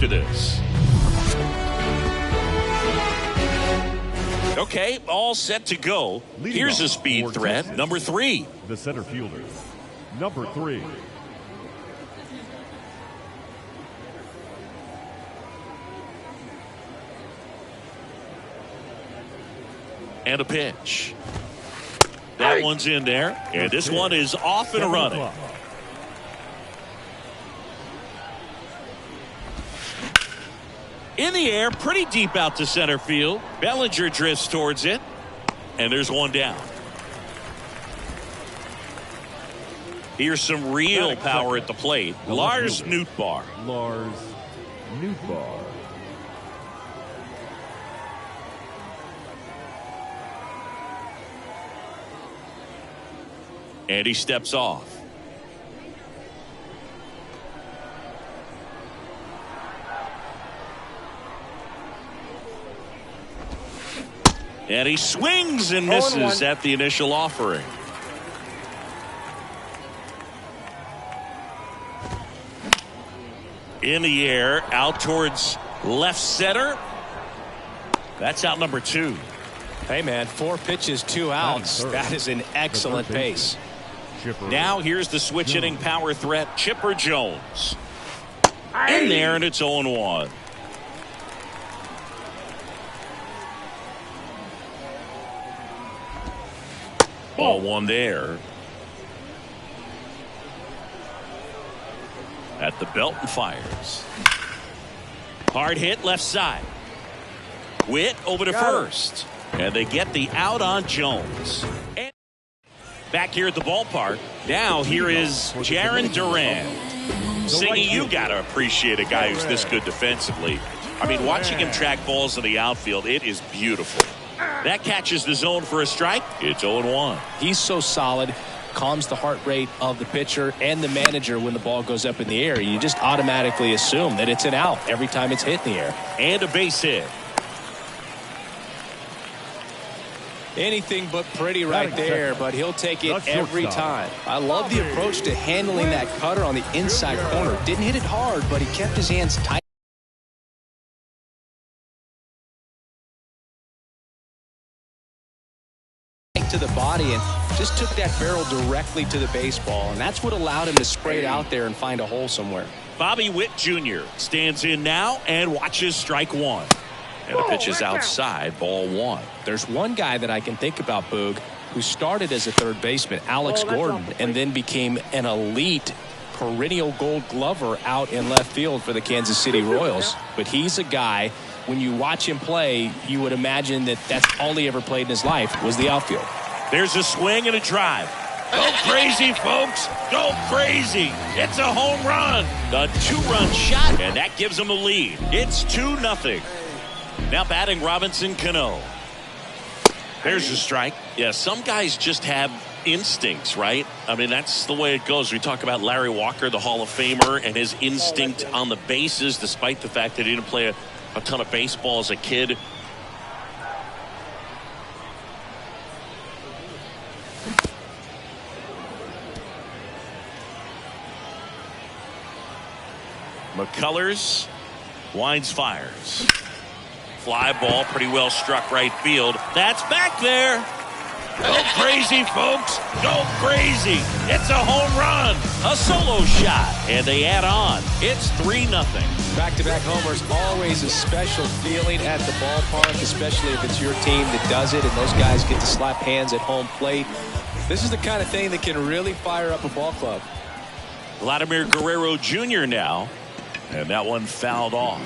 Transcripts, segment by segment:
to this. Okay, all set to go. Here's a speed threat, number 3. The center fielder, number 3. And a pitch. That one's in there, and this one is off and running. In the air, pretty deep out to center field. Bellinger drifts towards it, and there's one down. Here's some real power at the plate. Lars Nootbaar. Lars Nootbaar. And he steps off. And he swings and misses at the initial offering. In the air, out towards left center. That's out number 2. Hey, man, 4 pitches, 2 outs. That is an excellent pace. Now here's the switch inning power threat, Chipper Jones. In there, and it's 0-1. Ball 1 there. At the belt and fires. Hard hit left side. Witt over to first. And they get the out on Jones. And back here at the ballpark. Now here is Jaron Duran. Singy, you got to appreciate a guy who's this good defensively. I mean, watching him track balls in the outfield, it is beautiful. That catches the zone for a strike. It's 0-1. He's so solid. Calms the heart rate of the pitcher and the manager when the ball goes up in the air. You just automatically assume that it's an out every time it's hit in the air. And a base hit. Anything but pretty right there, but he'll take it every time. I love the approach to handling that cutter on the inside corner. Didn't hit it hard, but he kept his hands tight to the body and just took that barrel directly to the baseball, and that's what allowed him to spray it out there and find a hole somewhere. Bobby Witt Jr. stands in now and watches strike 1. And the pitch is outside, ball 1. There's one guy that I can think about, Boog, who started as a third baseman, Alex Gordon, and then became an elite perennial gold glover out in left field for the Kansas City Royals. But he's a guy, when you watch him play, you would imagine that that's all he ever played in his life was the outfield. There's a swing and a drive. Go crazy, folks. Go crazy. It's a home run. A 2-run shot, and that gives them a lead. It's 2-0. Now batting Robinson Cano. There's a strike. Yeah, some guys just have instincts, right? I mean, that's the way it goes. We talk about Larry Walker, the Hall of Famer, and his instinct on the bases, despite the fact that he didn't play a ton of baseball as a kid. McCullers winds, fires. Fly ball, pretty well struck right field. That's back there. Go crazy, folks. Go crazy. It's a home run. A solo shot. And they add on. It's 3-0. Back-to-back homers, always a special feeling at the ballpark, especially if it's your team that does it and those guys get to slap hands at home plate. This is the kind of thing that can really fire up a ball club. Vladimir Guerrero Jr. now. And that one fouled off.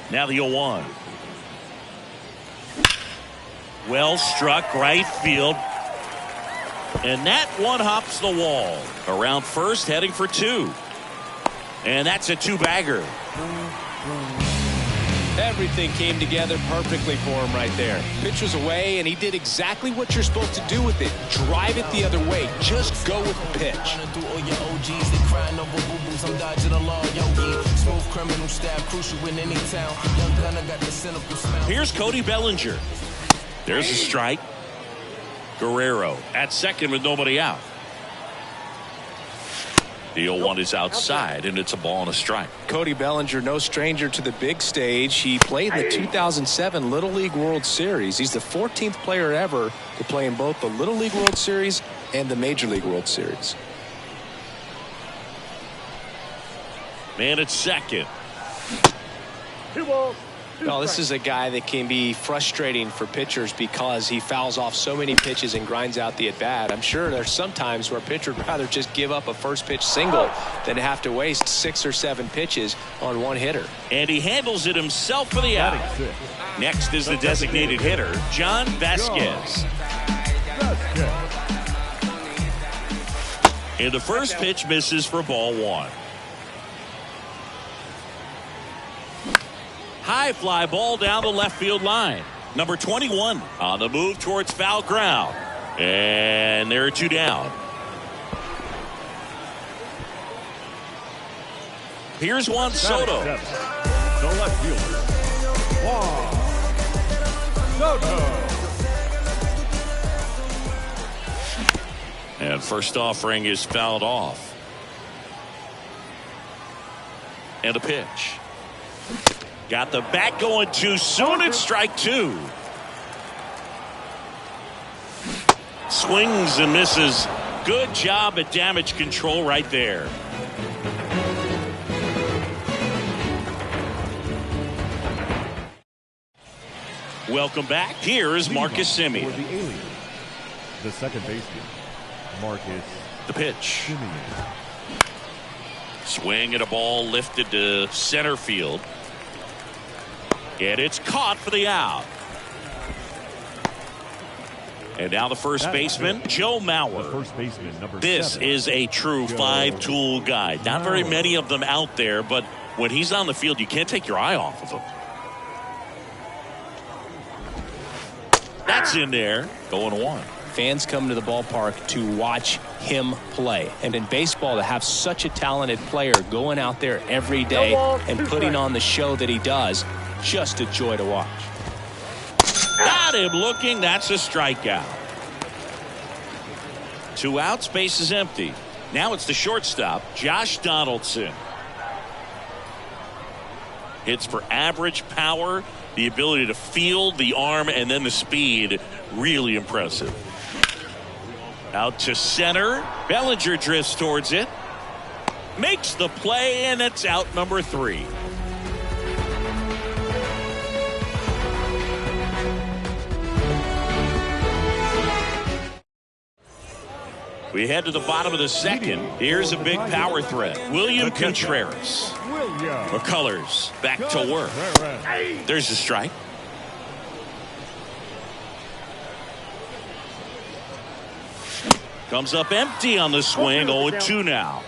Now the 0-1. Well struck right field. And that one hops the wall. Around first, heading for 2. And that's a 2-bagger. Everything came together perfectly for him right there. Pitch was away, and he did exactly what you're supposed to do with it. Drive it the other way. Just go with the pitch. Here's Cody Bellinger. There's a strike. Guerrero at second with nobody out. The 0-1 is outside, and it's a ball and a strike. Cody Bellinger, no stranger to the big stage. He played in the 2007 Little League World Series. He's the 14th player ever to play in both the Little League World Series and the Major League World Series. Man at second. Well, this is a guy that can be frustrating for pitchers because he fouls off so many pitches and grinds out the at-bat. I'm sure there's some times where a pitcher would rather just give up a first pitch single than to have to waste 6 or 7 pitches on one hitter. And he handles it himself for the out. Next is the designated hitter, John Vasquez. And the first pitch misses for ball 1. High fly ball down the left field line. Number 21 on the move towards foul ground. And there are 2 down. Here's Juan Soto. The left fielder, Juan Soto. And first offering is fouled off. And a pitch. Got the bat going too soon. It's strike 2. Swings and misses. Good job at damage control right there. Welcome back. Here is Marcus Semien. For the Aliens, the second baseman, Marcus The pitch. Semien. Swing and a ball lifted to center field. And it's caught for the out. And now the first baseman, Joe The Mauer. first baseman, number This 7. is a true 5-tool guy. Not very many of them out there, but when he's on the field, you can't take your eye off of him. That's in there. Going 1. Fans come to the ballpark to watch him play. And in baseball, to have such a talented player going out there every day and putting on the show that he does, just a joy to watch. Got him looking. That's a strikeout. 2 outs, base is empty. Now it's the shortstop, Josh Donaldson. Hits for average power, the ability to field, the arm, and then the speed. Really impressive. Out to center. Bellinger drifts towards it. Makes the play, and it's out number 3. We head to the bottom of the second. Here's a big power threat. William Contreras. McCullers back to work. There's the strike. Comes up empty on the swing. 0-2 now.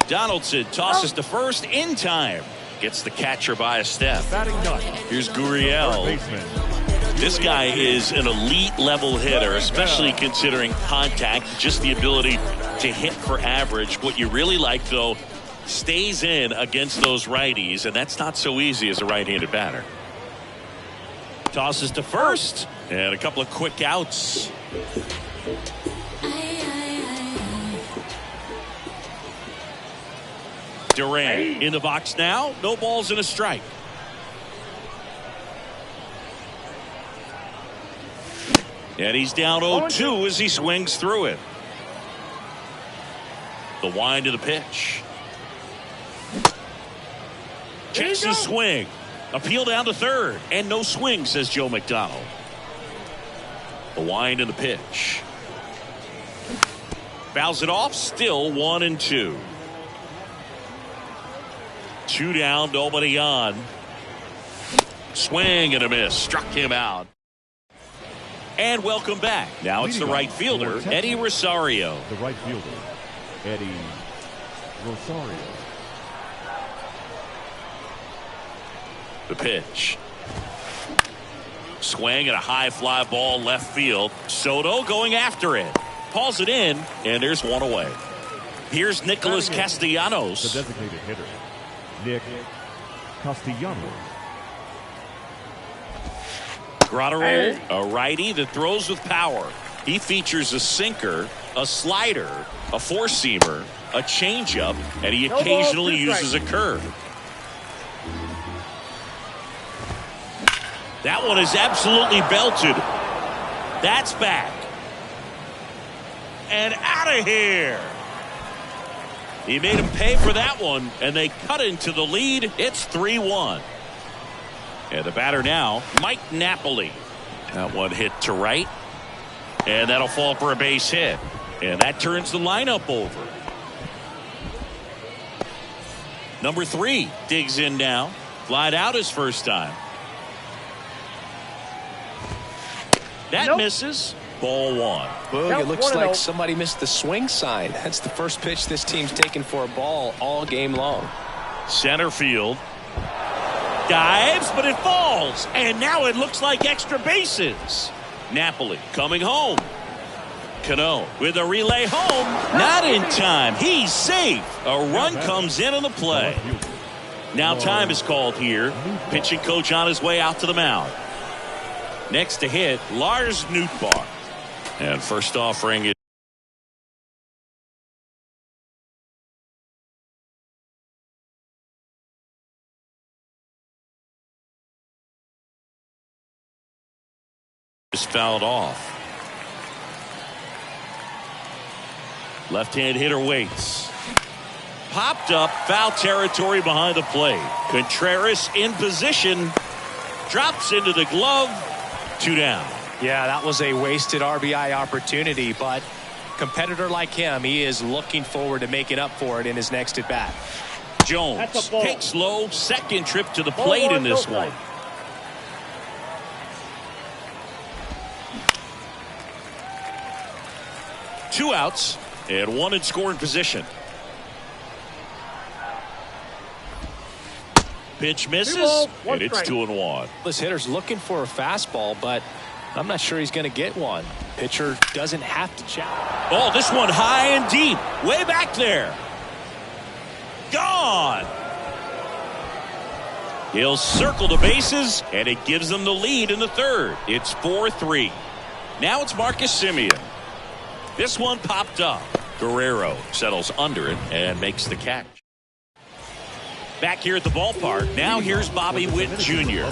Donaldson tosses to first in time. Gets the catcher by a step. Here's Gurriel. This guy is an elite level hitter, especially considering contact, just the ability to hit for average. What you really like, though, stays in against those righties, and that's not so easy as a right-handed batter. Tosses to first, and a couple of quick outs. Duran in the box now. No balls and a strike. And he's down 0-2 as he swings through it. The wind of the pitch. Checks the swing. Appeal down to third. And no swing, says Joe McDonald. The wind of the pitch. Fouls it off. Still 1-2. 2 down, nobody on. Swing and a miss. Struck him out. And welcome back. Now it's the right fielder, Eddie Rosario. The right fielder, Eddie Rosario. The pitch. Swing and a high fly ball left field. Soto going after it. Pulls it in, and there's one away. Here's Nicholas Castellanos. The designated hitter, Nick Castellanos. Grotterol, a righty that throws with power. He features a sinker, a slider, a four-seamer, a changeup, and he occasionally uses a curve. That one is absolutely belted. That's back. And out of here. He made him pay for that one, and they cut into the lead. It's 3-1. And the batter now, Mike Napoli. That one hit to right. And that'll fall for a base hit. And that turns the lineup over. Number 3 digs in now. Flied out his first time. That misses. Ball 1. Boog, it looks like somebody missed the swing sign. That's the first pitch this team's taken for a ball all game long. Center field. Dives, but it falls. And now it looks like extra bases. Napoli coming home. Cano with a relay home. Not in time. He's safe. A run comes in on the play. Now time is called here. Pitching coach on his way out to the mound. Next to hit, Lars Nootbaar. And first offering is fouled off. Left-hand hitter waits. Popped up, foul territory behind the plate. Contreras in position. Drops into the glove. 2 down. Yeah, that was a wasted RBI opportunity, but competitor like him, he is looking forward to making up for it in his next at bat. Jones takes low, second trip to the plate in this one. Two outs and one in scoring position. Pitch misses, and it's 2-1. This hitter's looking for a fastball, but I'm not sure he's going to get one. Pitcher doesn't have to check. Oh, this one high and deep, way back there. Gone. He'll circle the bases, and it gives them the lead in the third. It's 4-3. Now it's Marcus Semien. This one popped up. Guerrero settles under it and makes the catch. Back here at the ballpark, now here's Bobby Witt Jr.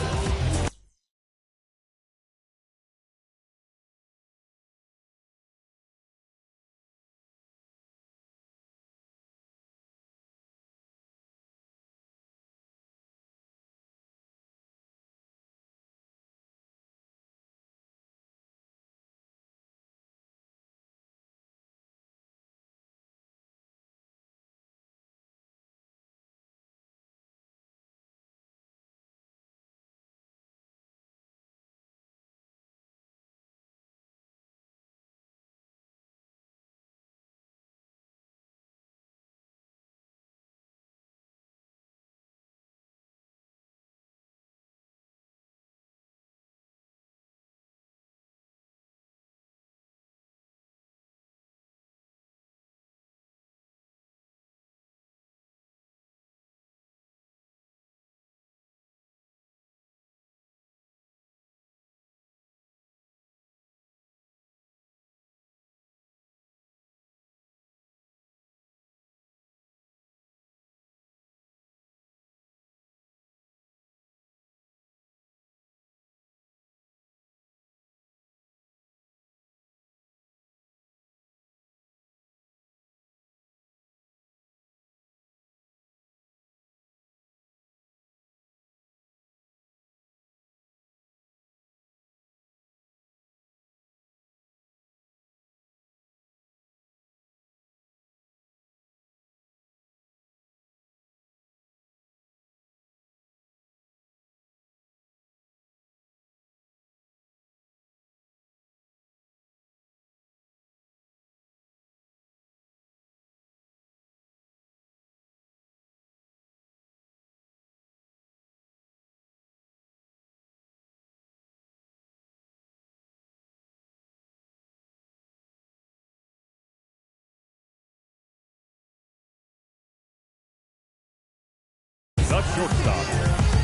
The shortstop,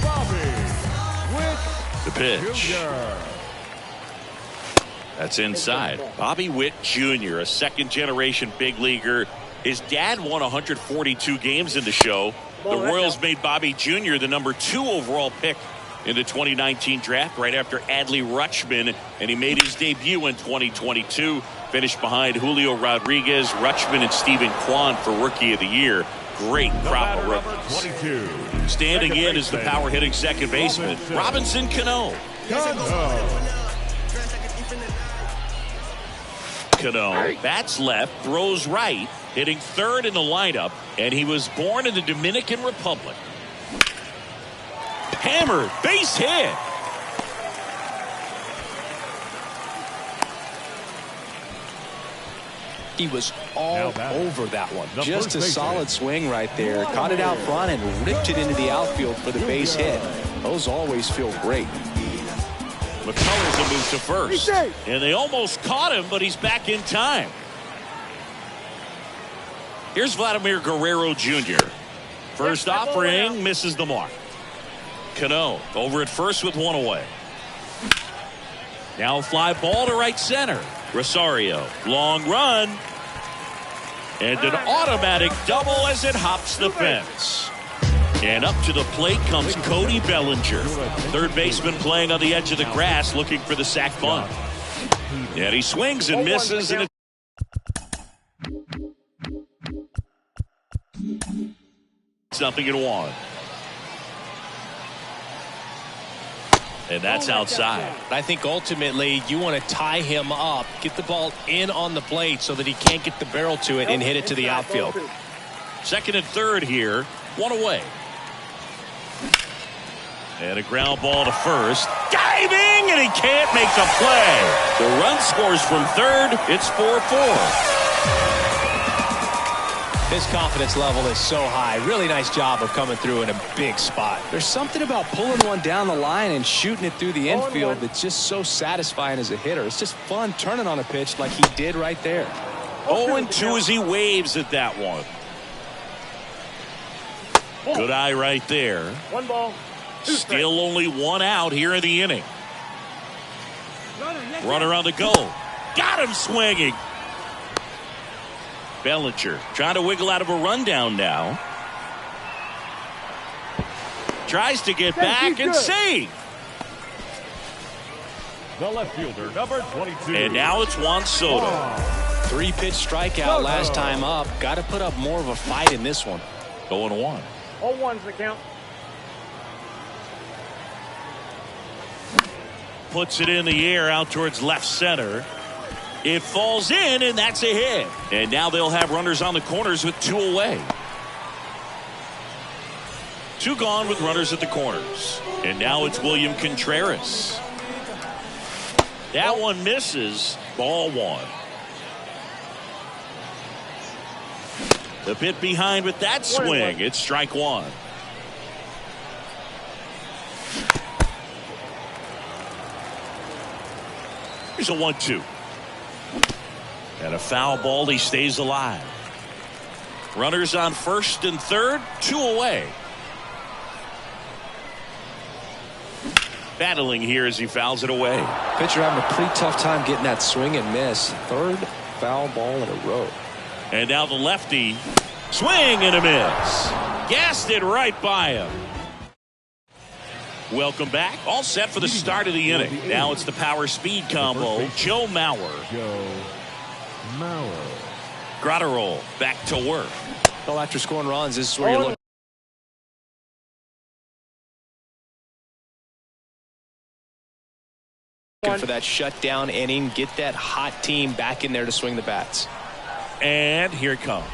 Bobby Witt The pitch. Jr. That's inside. Bobby Witt Jr., a second-generation big leaguer. His dad won 142 games in the show. The Royals made Bobby Jr. the number 2 overall pick in the 2019 draft right after Adley Rutschman, and he made his debut in 2022. Finished behind Julio Rodriguez, Rutschman, and Stephen Kwan for Rookie of the Year. Great crop of rookies. Standing in is the power-hitting second baseman, Robinson Cano. Cano bats left, throws right, hitting third in the lineup, and he was born in the Dominican Republic. Hammered, base hit. He was all over that one. Just a solid swing right there. Caught it out front and ripped it into the outfield for the base hit. Those always feel great. McCullers will move to first. And they almost caught him, but he's back in time. Here's Vladimir Guerrero Jr. First offering, misses the mark. Cano over at first with one away. Now a fly ball to right center. Rosario, long run. And an automatic double as it hops the fence. And up to the plate comes Cody Bellinger. Third baseman playing on the edge of the grass looking for the sac bunt. And he swings and misses. And it's 0-1. And that's outside. I think ultimately you want to tie him up, get the ball in on the plate so that he can't get the barrel to it and hit it to the outfield. Second and third here, one away. And a ground ball to first. Diving, and he can't make the play. The run scores from third. It's 4-4. His confidence level is so high. Really nice job of coming through in a big spot. There's something about pulling one down the line and shooting it through the infield that's just so satisfying as a hitter. It's just fun turning on a pitch like he did right there. 0-2 as he waves at that one. Good eye right there. One ball. Still only one out here in the inning. Runner on the go. Got him swinging. Bellinger trying to wiggle out of a rundown now. Tries to get back and save. The left fielder, number 22. And now it's Juan Soto. 3-pitch strikeout last time up. Got to put up more of a fight in this one. 0-1. 0-1's the count. Puts it in the air out towards left center. It falls in, and that's a hit. And now they'll have runners on the corners with 2 away. 2 gone with runners at the corners. And now it's William Contreras. That one misses. Ball 1. The bit behind with that swing. It's strike 1. Here's a 1-2. And a foul ball. He stays alive. Runners on first and third. 2 away. Battling here as he fouls it away. Pitcher having a pretty tough time getting that swing and miss. Third foul ball in a row. And now the lefty. Swing and a miss. Gassed it right by him. Welcome back. All set for the start of the inning. Now it's the power speed combo. Joe Mauer. Grotterol back to work. Well, after scoring runs, this is where you're looking for that shutdown inning. Get that hot team back in there to swing the bats. And here it comes.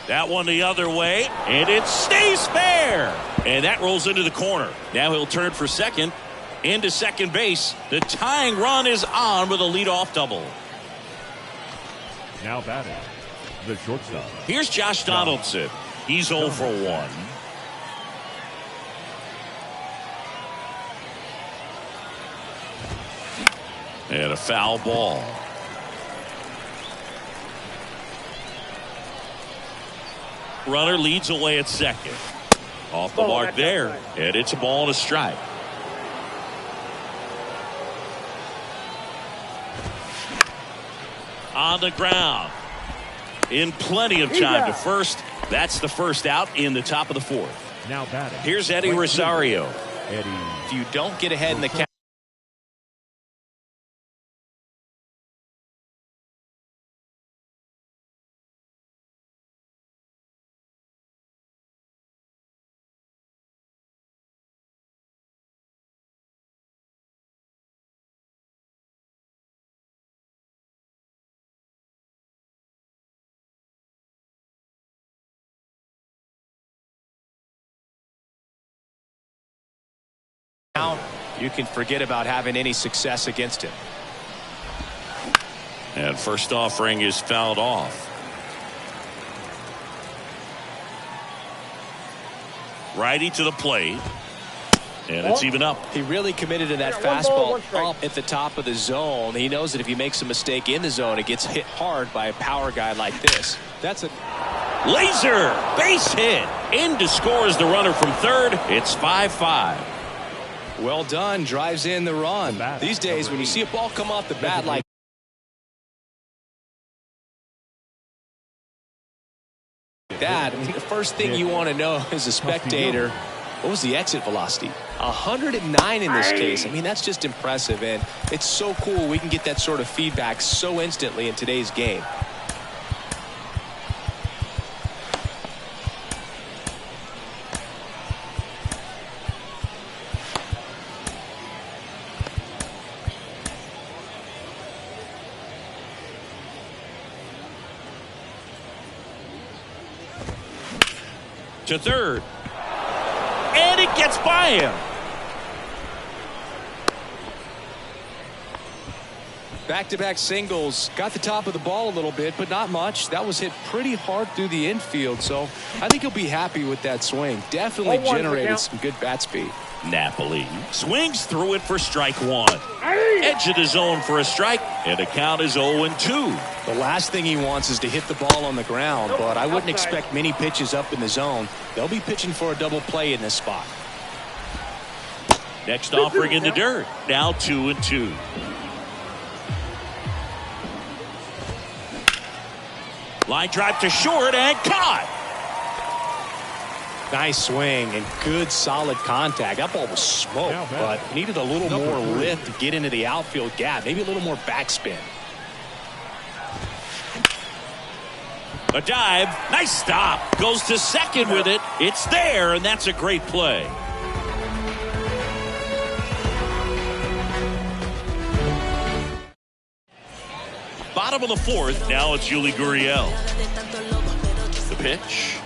That one the other way, and it stays fair. And that rolls into the corner. Now he'll turn for second. Into second base. The tying run is on with a leadoff double. Now batting, the shortstop. Here's Josh Donaldson. He's 0 for 1. And a foul ball. Runner leads away at second. Off the mark there. And it's a ball and a strike. On the ground. In plenty of time to first. That's the first out in the top of the fourth. Now batting. Here's Eddie Rosario. Eddie. If you don't get ahead in the count. You can forget about having any success against him. And first offering is fouled off. Righty to the plate. And it's even up. He really committed to that fastball up at the top of the zone. He knows that if he makes a mistake in the zone, it gets hit hard by a power guy like this. That's a laser base hit. In to score is the runner from third. It's 5-5. Well done. Drives in the run. These days, when you see a ball come off the bat like that, I mean, the first thing you want to know as a spectator, what was the exit velocity? 109 in this case. I mean, that's just impressive, and it's so cool we can get that sort of feedback so instantly in today's game. To third. And it gets by him. Back-to-back singles. Got the top of the ball a little bit, but not much. That was hit pretty hard through the infield, so I think he'll be happy with that swing. Definitely generated some good bat speed. Napoli swings through it for strike one. Edge of the zone for a strike, and the count is 0-2. The last thing he wants is to hit the ball on the ground, but I wouldn't expect many pitches up in the zone. They'll be pitching for a double play in this spot. Next offering in the dirt. Now 2-2. Line drive to short and caught. Nice swing and good solid contact. That ball was smoked, but needed a little more lift to get into the outfield gap. Maybe a little more backspin. A dive. Nice stop. Goes to second with it. It's there, and that's a great play. Bottom of the fourth. Now it's Yuli Gurriel. The pitch.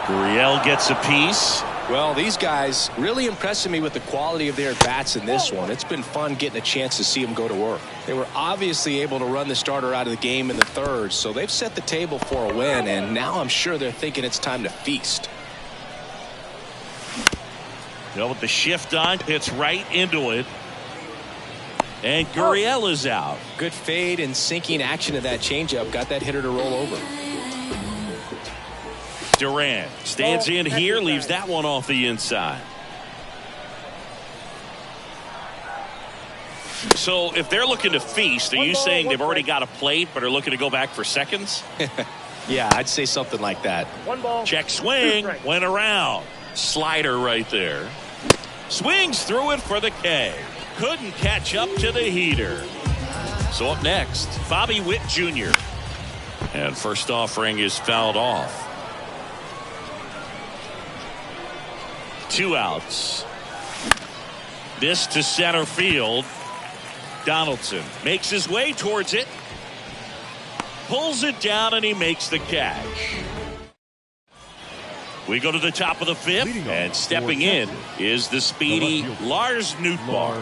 Gurriel gets a piece. Well, these guys really impressing me with the quality of their bats in this one. It's been fun getting a chance to see them go to work. They were obviously able to run the starter out of the game in the third, so they've set the table for a win, and now I'm sure they're thinking it's time to feast. Well, with the shift on, hits right into it. And Gurriel is out. Good fade and sinking action of that changeup got that hitter to roll over. Durant stands in here, leaves that one off the inside. So if they're looking to feast, are you saying they've already got a plate but are looking to go back for seconds? Yeah, I'd say something like that. Check swing, went around. Slider right there. Swings through it for the K. Couldn't catch up to the heater. So up next, Bobby Witt Jr. And first offering is fouled off. 2 outs. This to center field. Donaldson makes his way towards it. Pulls it down and he makes the catch. We go to the top of the fifth, and stepping in is the speedy Lars Nootbaar.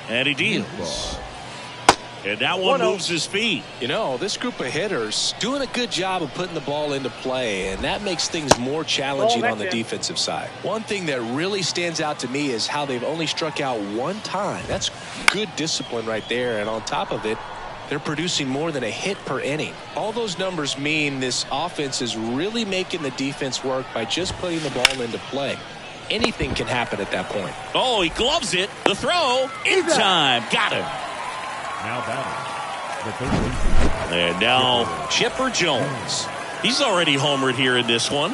And he deals. And that one moves his feet. You know, this group of hitters doing a good job of putting the ball into play, and that makes things more challenging on the defensive side. One thing that really stands out to me is how they've only struck out one time. That's good discipline right there, and on top of it, they're producing more than a hit per inning. All those numbers mean this offense is really making the defense work by just putting the ball into play. anything can happen at that point. Oh, he gloves it. The throw in time. Got him. Now batting, the third baseman. And now Chipper Jones. He's already homered here in this one.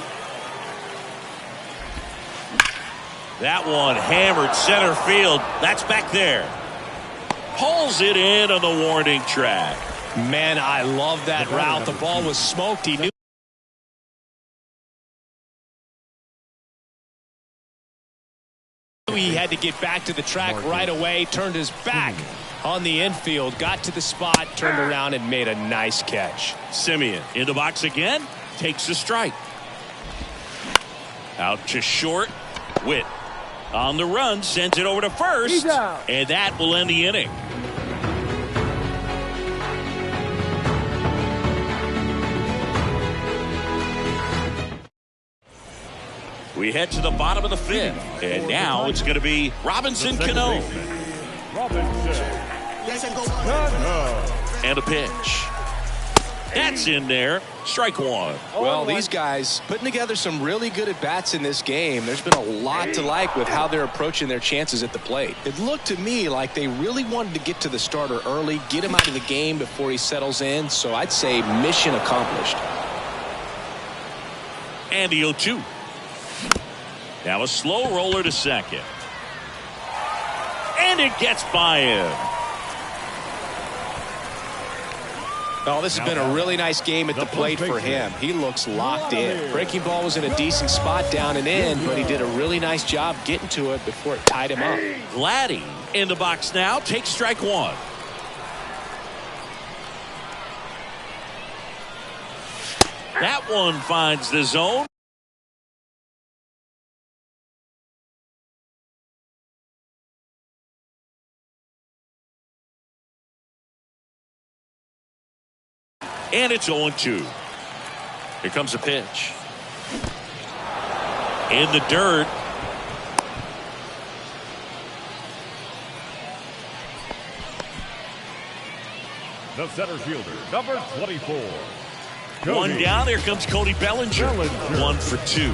That one hammered center field. That's back there. Pulls it in on the warning track. Man, I love that route. The ball was smoked. He knew he had to get back to the track right away. Turned his back on the infield. Got to the spot. Turned around and made a nice catch. Simeon in the box again. Takes the strike. Out to short. Witt on the run. Sends it over to first. And that will end the inning. We head to the bottom of the fifth. And now it's going to be Robinson Cano. And a pitch. That's in there. Strike one. Well, these guys putting together some really good at-bats in this game. There's been a lot to like with how they're approaching their chances at the plate. It looked to me like they really wanted to get to the starter early, get him out of the game before he settles in. So I'd say mission accomplished. And the 0-2. Now a slow roller to second. And it gets by him. Oh, this has been a really nice game at the plate for him. He looks locked in. Breaking ball was in a decent spot down and in, but he did a really nice job getting to it before it tied him up. Vladdy in the box now. Takes strike one. That one finds the zone. And it's 0-2. Here comes a pitch. In the dirt. The center fielder, number 24. One down. Here comes Cody Bellinger. 1 for 2.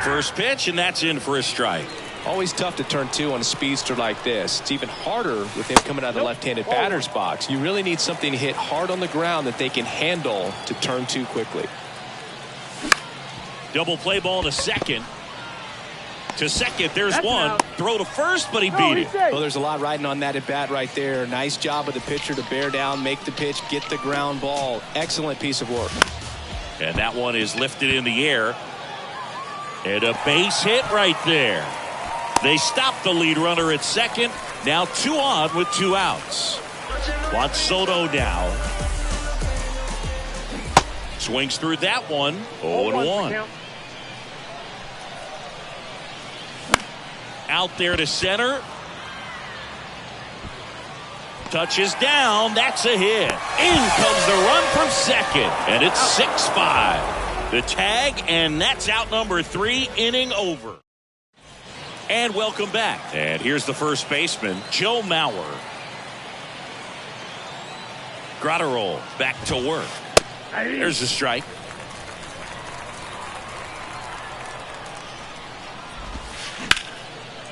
First pitch, and that's in for a strike. Always tough to turn two on a speedster like this. It's even harder with him coming out of the left-handed batter's box. You really need something to hit hard on the ground that they can handle to turn two quickly. Double play ball to second. To second, there's one. Throw to first, but he beat it. Well, there's a lot riding on that at bat right there. Nice job of the pitcher to bear down, make the pitch, get the ground ball. Excellent piece of work. And that one is lifted in the air. And a base hit right there. They stop the lead runner at second. Now 2 on with 2 outs. Juan Soto now. Swings through that one. 0-1. Out there to center. Touches down. That's a hit. In comes the run from second. And it's 6-5. The tag, and that's out number 3. Inning over. And welcome back. And here's the first baseman, Joe Mauer. Gratterol back to work. There's a strike.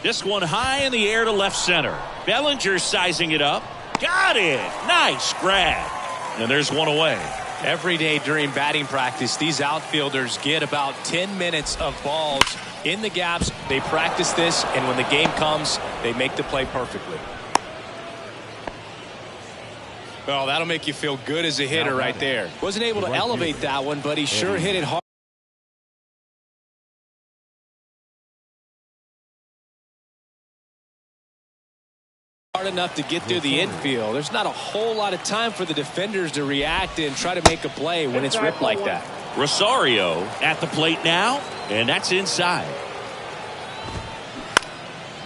This one high in the air to left center. Bellinger sizing it up. Got it. Nice grab. And there's one away. Every day during batting practice, these outfielders get about 10 minutes of balls in the gaps. They practice this, and when the game comes, they make the play perfectly. Well, that'll make you feel good as a hitter right there. Wasn't able to elevate that one, but he sure hit it hard. Hard enough to get through the infield. There's not a whole lot of time for the defenders to react and try to make a play when it's ripped like that. Rosario at the plate now, and that's inside.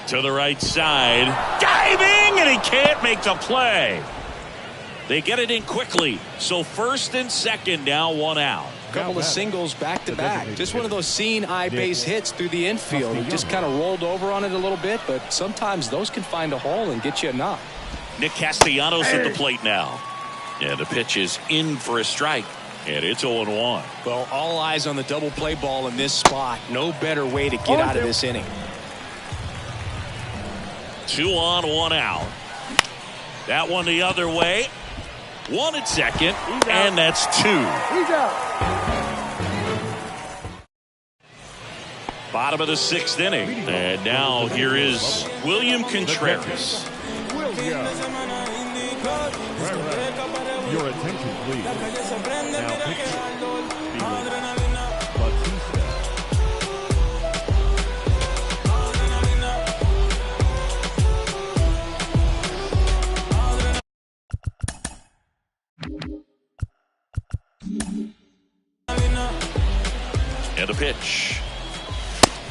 To the right side. Diving, and he can't make the play. They get it in quickly. So first and second now, 1 out. Couple of singles back to back. Just one of those seeing eye base hits through the infield. He just kind of rolled over on it a little bit, but sometimes those can find a hole and get you a knock. Nick Castellanos at the plate now. And the pitch is in for a strike. And it's 0-1. Well, all eyes on the double play ball in this spot. No better way to get out of this inning. 2 on, 1 out. That one the other way. 1 at second, and that's 2. He's out. Bottom of the 6th inning. And now here is William Contreras. Your attention, please. Now pitching. And a pitch.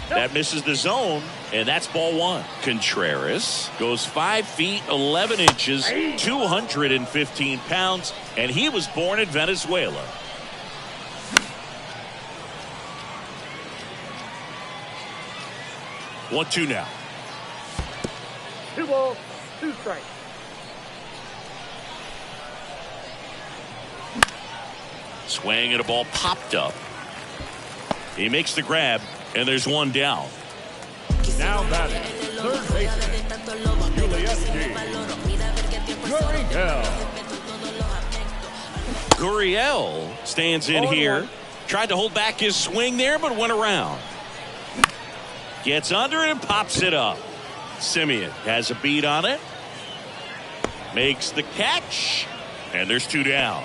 That misses the zone, and that's ball 1. Contreras goes 5 feet 11 inches, 215 pounds, and he was born in Venezuela. One, 2 now. 2 balls, 2 strikes. Swing and a ball popped up. He makes the grab, and there's 1 down. Now batting, third baseman, Gurriel stands in here. Tried to hold back his swing there, but went around. Gets under it and pops it up. Simeon has a beat on it. Makes the catch, and there's 2 down.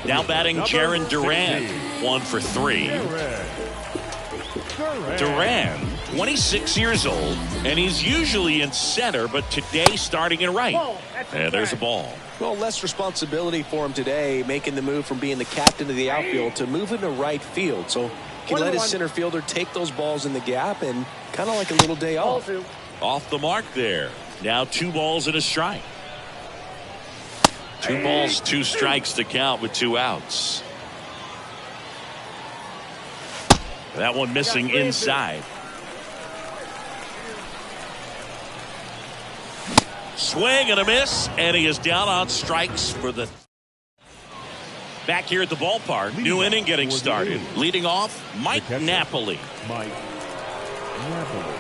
Now batting Jaron Duran, 1 for 3. Duran, 26 years old, and he's usually in center, but today starting in right. And there's a ball. Well, less responsibility for him today, making the move from being the captain of the outfield to moving to right field. So he let his center fielder take those balls in the gap and kind of like a little day off. Off the mark there. Now 2 balls and a strike. 2 balls, 2 strikes to count with 2 outs. That one missing inside. Swing and a miss, and he is down on strikes for the. Back here at the ballpark, new inning getting started. Leading off, Mike Napoli. Mike Napoli.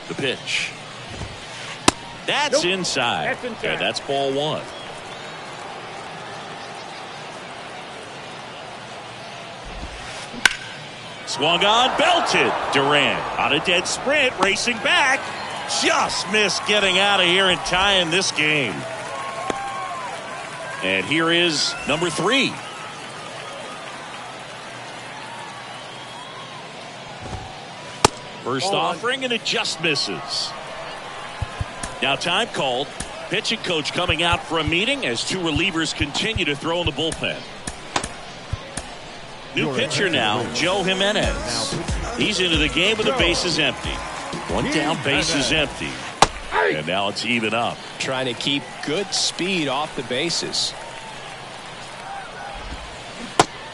The pitch. That's inside. And that's ball 1. Swung on, belted. Duran on a dead sprint, racing back. Just missed getting out of here and tying this game. And here is number 3. First offering, and it just misses. Now time called. Pitching coach coming out for a meeting as 2 relievers continue to throw in the bullpen. New pitcher now, Joe Jimenez. He's into the game with the bases empty. 1 down, bases empty. And now it's even up. Trying to keep good speed off the bases.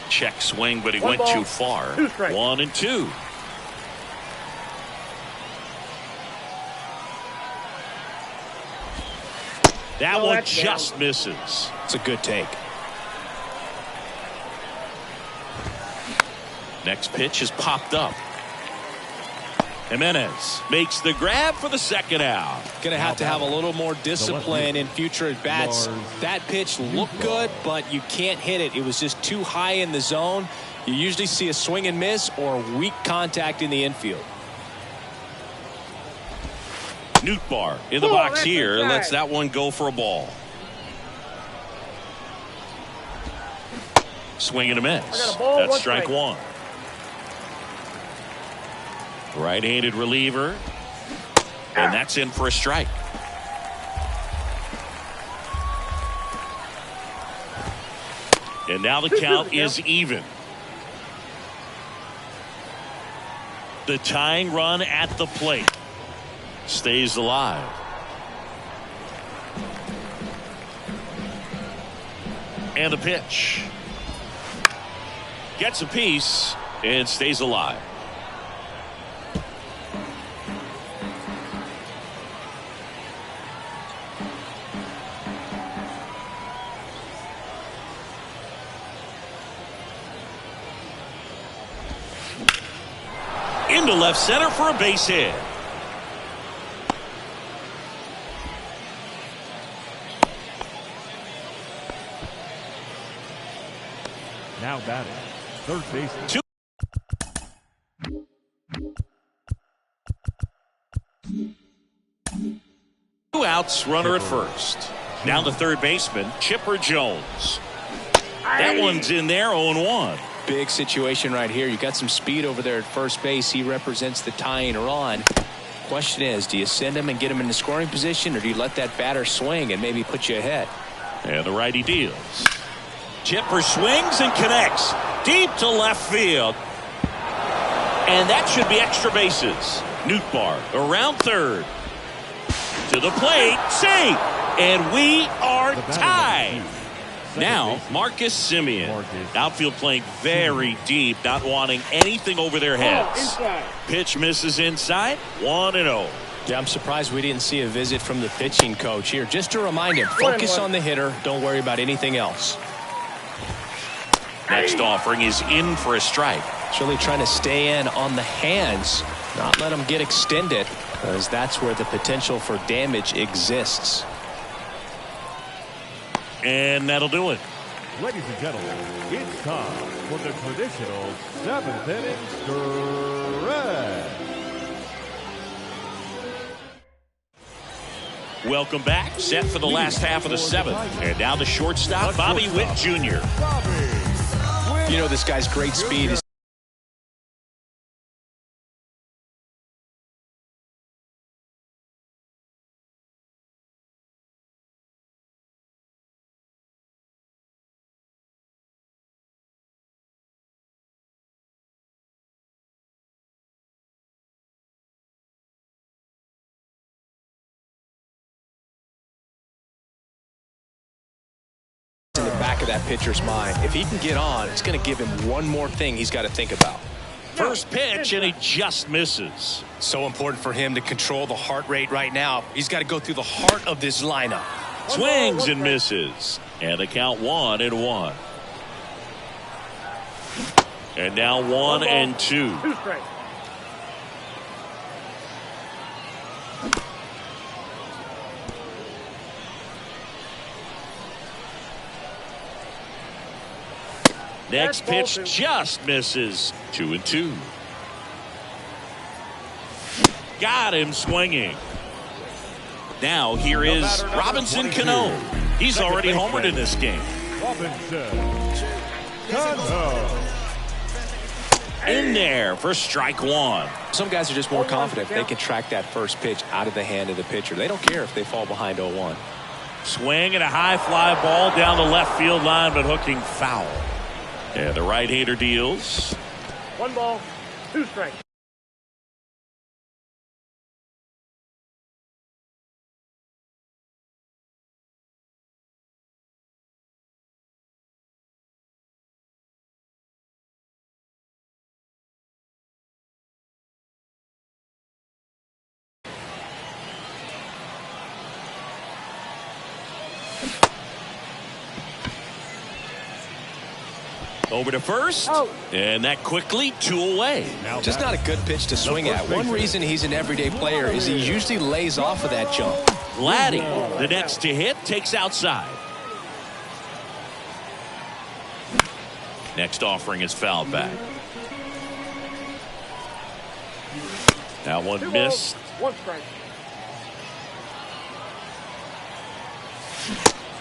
Check swing, but he went too far. 1 and 2. That one just misses. It's a good take. Next pitch is popped up. Jimenez makes the grab for the 2nd out. Going to have a little more discipline in future at bats. That pitch looked good, but you can't hit it. It was just too high in the zone. You usually see a swing and miss or weak contact in the infield. Nootbaar in the box here. Lets that one go for a ball. Swing and a miss. That's strike 1. Right-handed reliever. And that's in for a strike. And now the count is even. The tying run at the plate stays alive. And the pitch. Gets a piece and stays alive. into left center for a base hit. Now batting, third baseman. Two outs, runner at first. Now the third baseman, Chipper Jones. That one's in there, 0-1. Big situation right here. You got some speed over there at first base. He represents the tying run. Question is, do you send him and get him in the scoring position, or do you let that batter swing and maybe put you ahead? And the righty deals. Chipper swings and connects deep to left field. And that should be extra bases. Nootbaar around third. To the plate, safe. And we are tied. Now, Marcus Semien. Outfield playing very deep, not wanting anything over their heads. Pitch misses inside, 1-0. Yeah, I'm surprised we didn't see a visit from the pitching coach here. Just to remind him, focus on the hitter. Don't worry about anything else. Next offering is in for a strike. It's really trying to stay in on the hands, not let them get extended, because that's where the potential for damage exists. And that'll do it. Ladies and gentlemen, it's time for the traditional seventh inning stretch. Welcome back. Set for the last half of the seventh. And now the shortstop, Bobby Witt Jr. You know, this guy's great speed is in the back of that pitcher's mind. If he can get on, it's going to give him one more thing he's got to think about. First pitch, and he just misses. So important for him to control the heart rate right now. He's got to go through the heart of this lineup. Swings and misses. And the count 1-1. And now 1-2. 2 strikes. Next pitch just misses. 2-2. Got him swinging. Now here is Robinson Cano. He's already homered in this game. Robinson Cano. In there for strike one. Some guys are just more confident if they can track that first pitch out of the hand of the pitcher. They don't care if they fall behind 0-1. Swing and a high fly ball down the left field line, but hooking foul. And the right-hander deals. 1 ball, 2 strikes. Over to first. Out. And that quickly 2 away. Just not a good pitch to swing at. One reason he's an everyday player is he usually lays off of that jump. Vladdy, the next to hit, takes outside. Next offering is fouled back. Now 2 one balls, missed. 1 strike.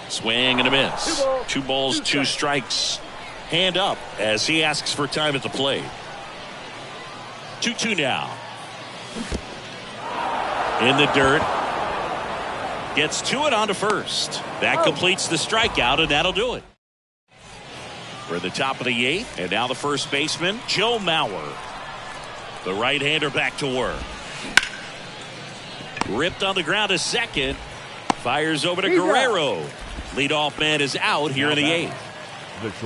Swing and a miss. 2 balls, 2 strikes. Hand up as he asks for time at the plate. 2-2 now. In the dirt. Gets to it onto first. That completes the strikeout, and that'll do it. We're at the top of the 8th, and now the first baseman, Joe Mauer. The right-hander back to work. Ripped on the ground to second. Fires over to Guerrero. Leadoff man is out here in the 8th.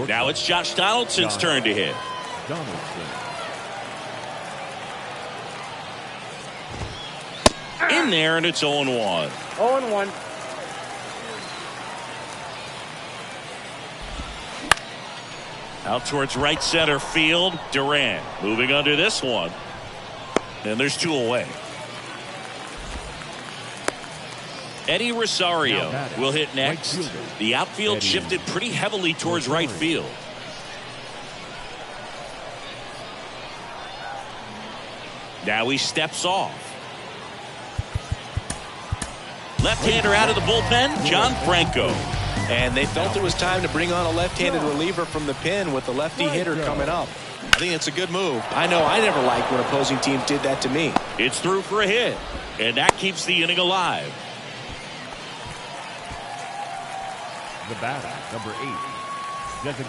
Now it's Josh Donaldson's turn to hit. In there, and it's 0-1. 0-1. Out towards right center field. Durant moving under this one. And there's 2 away. Eddie Rosario will hit next. The outfield shifted pretty heavily towards right field. Now he steps off. Left-hander out of the bullpen, John Franco. And they felt it was time to bring on a left-handed reliever from the pen with the lefty hitter coming up. I think it's a good move. I know I never liked when opposing teams did that to me. It's through for a hit, and that keeps the inning alive. The batter, number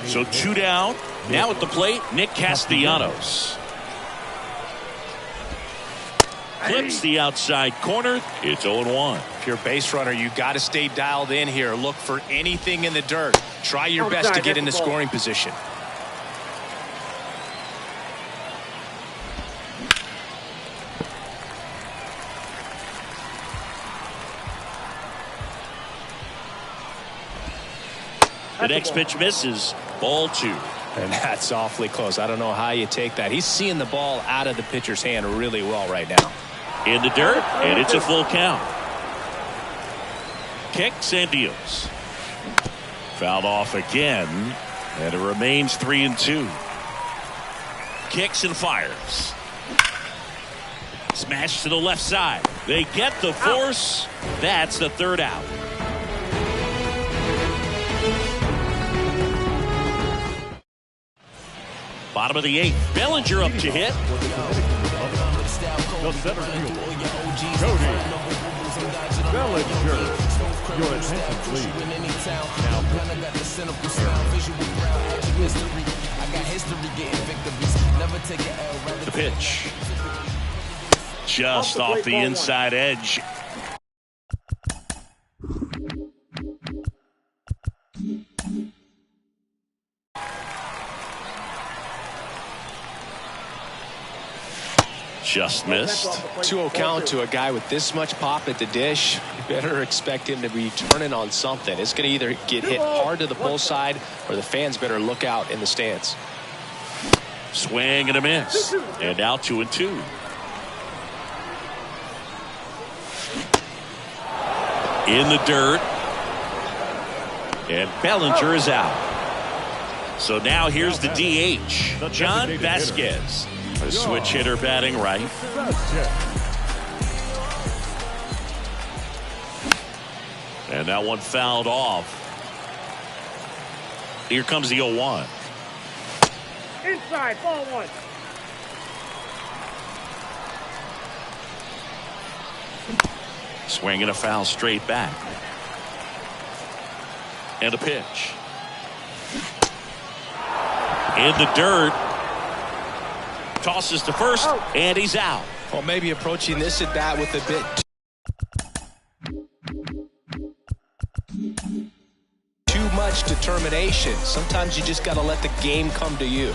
8. So 2 down. Now at the plate, Nick Castellanos. Clips the outside corner. It's 0-1. If you're a base runner, you got to stay dialed in here. Look for anything in the dirt. Try your best to get into scoring position. The next pitch misses. Ball 2. And that's awfully close. I don't know how you take that. He's seeing the ball out of the pitcher's hand really well right now. In the dirt, and it's a full count. Kicks and deals. Fouled off again, and it remains 3-2. Kicks and fires. Smash to the left side. They get the force. That's the 3rd out. Bottom of the 8th. Bellinger up to hit. The center fielder, Cody Bellinger. Your attention, please. Now, the pitch. Just off the inside edge. Just missed. 2-0 count to a guy with this much pop at the dish. You better expect him to be turning on something. It's going to either get hit hard to the pull side or the fans better look out in the stands. Swing and a miss. And now 2-2. In the dirt. And Bellinger is out. So now here's the DH, John Vasquez. A switch hitter batting right. And that one fouled off. Here comes the 0-1. Inside, ball 1. Swing and a foul straight back. And a pitch. In the dirt. Tosses to first, and he's out. Well, maybe approaching this at bat with a bit too much determination. Sometimes you just got to let the game come to you.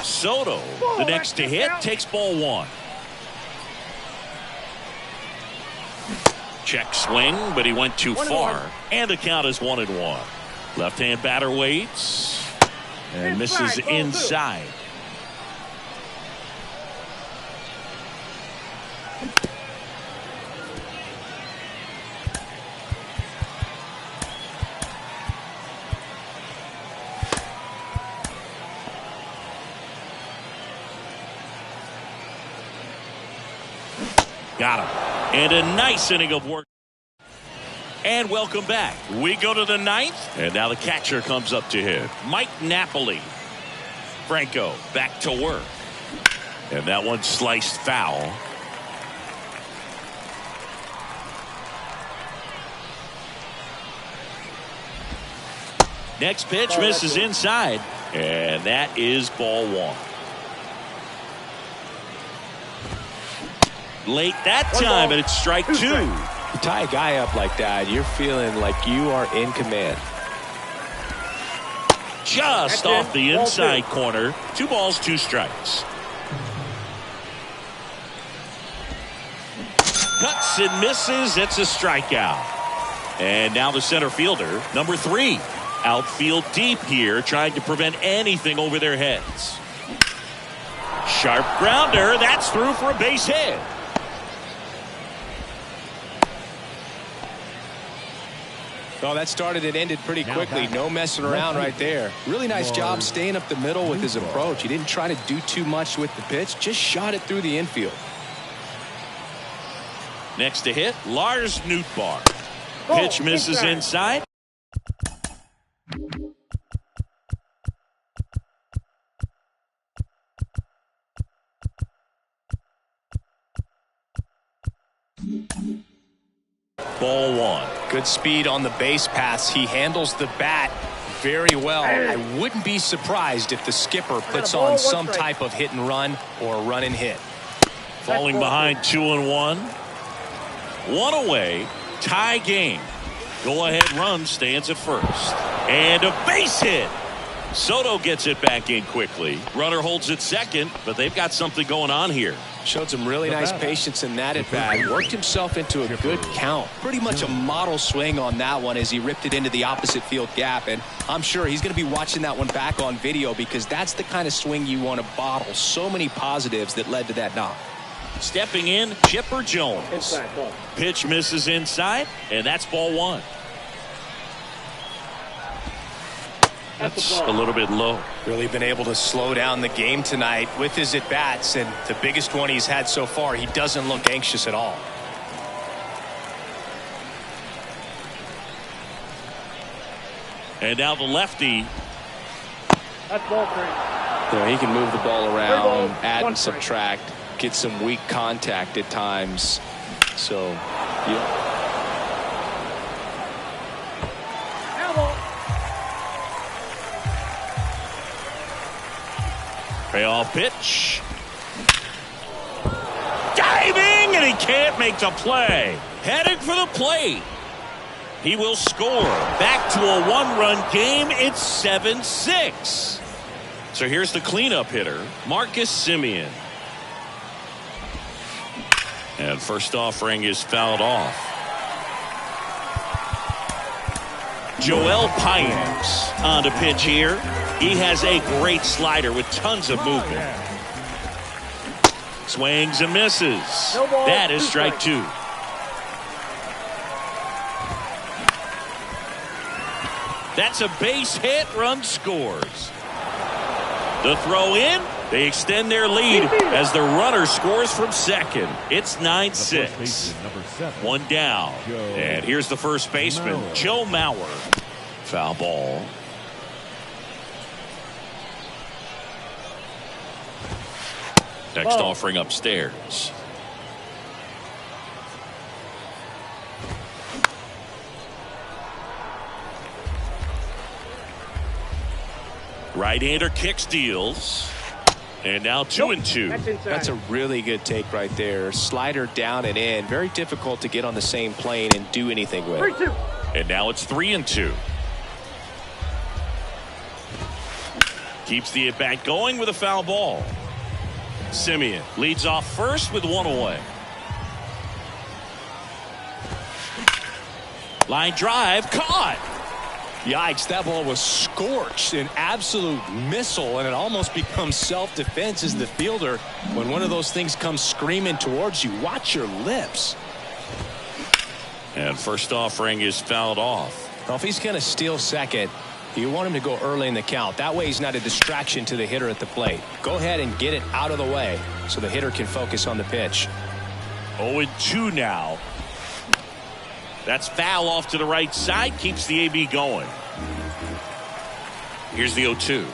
Soto, the next to hit, takes ball 1. Check swing, but he went too far. And the count is 1-1. Left-hand batter waits and misses inside. Got him. And a nice inning of work. And welcome back. We go to the 9th. And now the catcher comes up to hit. Mike Napoli. Franco back to work. And that one sliced foul. Next pitch misses inside. And that is ball 1. Late that time, and it's strike 2. You tie a guy up like that, you're feeling like you are in command. Just off the inside corner. 2 balls, 2 strikes. Cuts and misses. It's a strikeout. And now the center fielder, number 3. Outfield deep here, trying to prevent anything over their heads. sharp grounder. That's through for a base hit. Well, that started and ended pretty quickly. No messing around right there. Really nice job staying up the middle with his approach. He didn't try to do too much with the pitch. Just shot it through the infield. Next to hit, Lars Nootbaar. Pitch misses inside. Ball one. Good speed on the base pass. He handles the bat very well. I wouldn't be surprised if the skipper puts on some type of hit and run or run and hit. Falling behind 2-1. One away. Tie game. Go ahead run stands at first. And a base hit. Soto gets it back in quickly. Runner holds it second, but they've got something going on here. Showed some really nice patience in that at bat. Worked himself into a good count. Pretty much a model swing on that one as he ripped it into the opposite field gap. And I'm sure he's going to be watching that one back on video because that's the kind of swing you want to bottle. So many positives that led to that knock. Stepping in, Chipper Jones. Inside, ball. Pitch misses inside, and that's ball one. That's a little bit low. Really been able to slow down the game tonight with his at-bats, and the biggest one he's had so far, he doesn't look anxious at all. And now the lefty. That's ball three. You know, he can move the ball around, add and strike. subtract, get some weak contact at times. So, yeah. Payoff pitch. Diving, and he can't make the play. Heading for the plate. He will score. Back to a one-run game. It's 7-6. So here's the cleanup hitter, Marcus Semien. And first offering is fouled off. Joel Payamps on the pitch here. He has a great slider with tons of movement. Swings and misses. That is strike two. That's a base hit. Run scores. The throw in. They extend their lead as the runner scores from second. It's 9-6. One down. And here's the first baseman, Joe Mauer. Foul ball. Next offering upstairs. Right-hander kick steals. And now 2-2. That's a really good take right there. Slider down and in. Very difficult to get on the same plane and do anything with. 3-2. And now it's 3-2. Keeps the at-bat going with a foul ball. Semien leads off first with one away. Line drive caught. Yikes, that ball was scorched, an absolute missile, and it almost becomes self-defense as the fielder. When one of those things comes screaming towards you, watch your lips. And first offering is fouled off. Well, if he's going to steal second, you want him to go early in the count. That way he's not a distraction to the hitter at the plate. Go ahead and get it out of the way so the hitter can focus on the pitch. 0-2 now. That's foul off to the right side. Keeps the AB going. Here's the 0-2.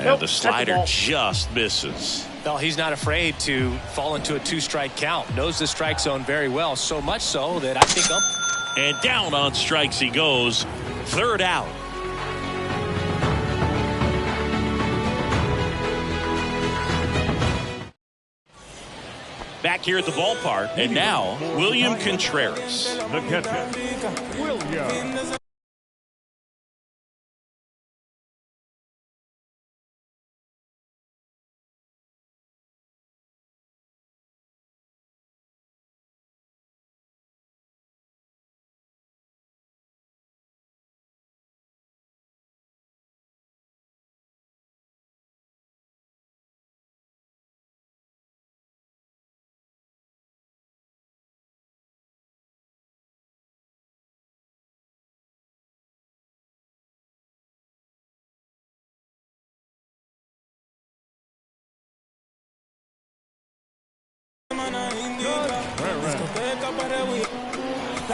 And the slider just misses. Well, he's not afraid to fall into a two-strike count. Knows the strike zone very well. So much so that I think and down on strikes he goes. Third out. Back here at the ballpark, and now William Contreras. The catcher, William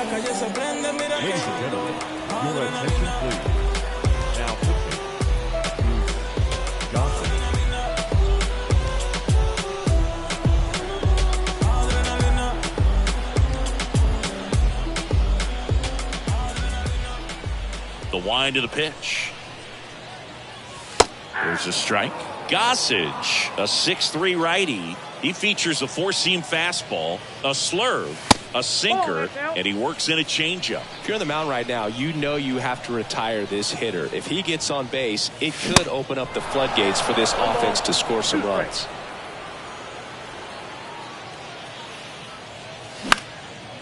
Ladies and gentlemen, your attention please. Now pitching, Johnson. The wind of the pitch. There's a strike. Gossage, a 6'3" righty. He features a four-seam fastball, a slurve, a sinker, and he works in a changeup. If you're on the mound right now, you know you have to retire this hitter. If he gets on base, it could open up the floodgates for this offense to score some runs.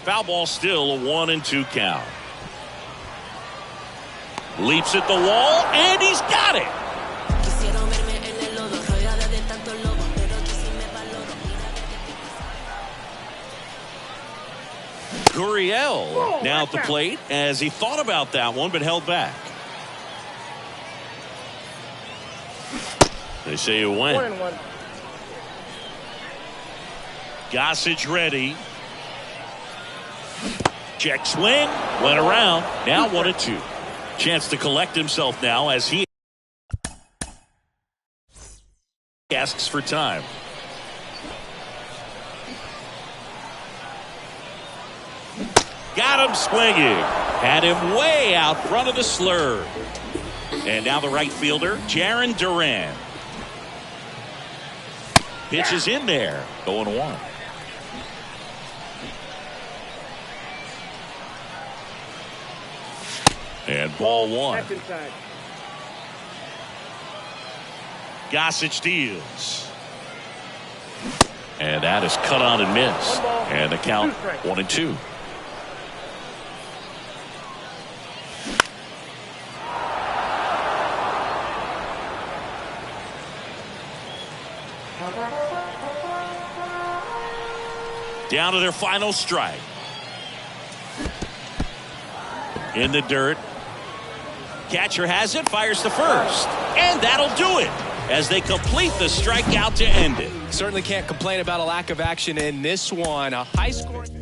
Foul ball, still a 1-2 count. Leaps at the wall, and he's got it. Gurriel now at the plate as he thought about that one but held back. They say you win. 1-1. Gossage ready. Check swing. Went around. Now 1-2. Chance to collect himself now as he asks for time. Got him swinging. Had him way out front of the slurve. And now the right fielder, Jarren Duran. Pitch is in there. 0-1. And ball one. That's inside. Gossage deals. And that is cut on and missed. And the count 1-2. Down to their final strike. In the dirt. Catcher has it, fires to first. And that'll do it as they complete the strikeout to end it. Certainly can't complain about a lack of action in this one. A high scoring.